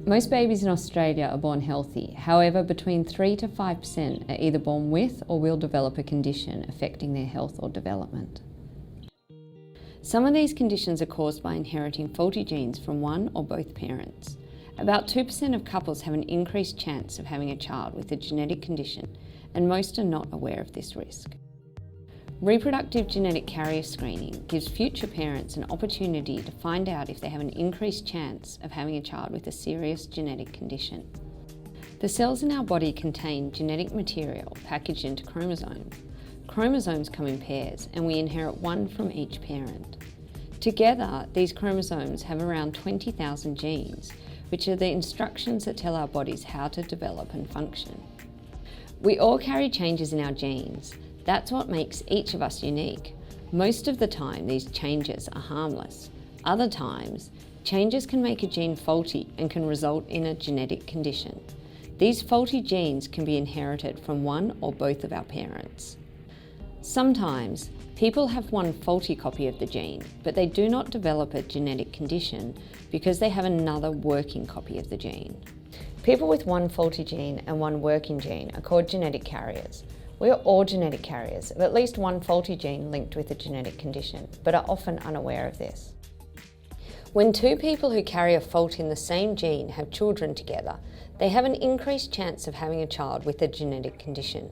Most babies in Australia are born healthy. However, between 3 to 5% are either born with or will develop a condition affecting their health or development. Some of these conditions are caused by inheriting faulty genes from one or both parents. About 2% of couples have an increased chance of having a child with a genetic condition, and most are not aware of this risk. Reproductive genetic carrier screening gives future parents an opportunity to find out if they have an increased chance of having a child with a serious genetic condition. The cells in our body contain genetic material packaged into chromosomes. Chromosomes come in pairs, and we inherit one from each parent. Together, these chromosomes have around 20,000 genes, which are the instructions that tell our bodies how to develop and function. We all carry changes in our genes. That's what makes each of us unique. Most of the time, these changes are harmless. Other times, changes can make a gene faulty and can result in a genetic condition. These faulty genes can be inherited from one or both of our parents. Sometimes, people have one faulty copy of the gene, but they do not develop a genetic condition because they have another working copy of the gene. People with one faulty gene and one working gene are called genetic carriers. We are all genetic carriers of at least one faulty gene linked with a genetic condition, but are often unaware of this. When two people who carry a fault in the same gene have children together, they have an increased chance of having a child with a genetic condition.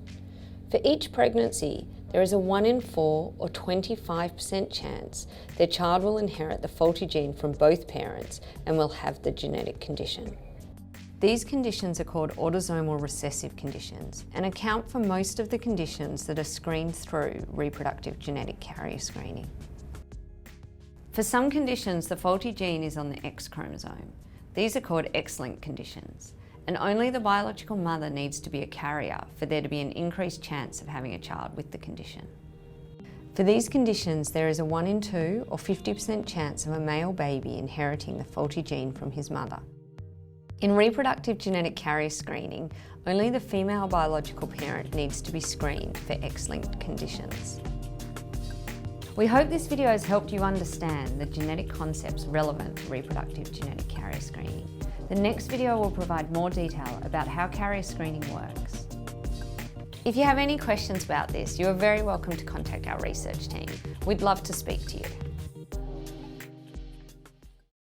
For each pregnancy, there is a 1 in 4 or 25% chance their child will inherit the faulty gene from both parents and will have the genetic condition. These conditions are called autosomal recessive conditions and account for most of the conditions that are screened through reproductive genetic carrier screening. For some conditions, the faulty gene is on the X chromosome. These are called X-linked conditions, and only the biological mother needs to be a carrier for there to be an increased chance of having a child with the condition. For these conditions, there is a 1 in 2 or 50% chance of a male baby inheriting the faulty gene from his mother. In reproductive genetic carrier screening, only the female biological parent needs to be screened for X-linked conditions. We hope this video has helped you understand the genetic concepts relevant to reproductive genetic carrier screening. The next video will provide more detail about how carrier screening works. If you have any questions about this, you are very welcome to contact our research team. We'd love to speak to you.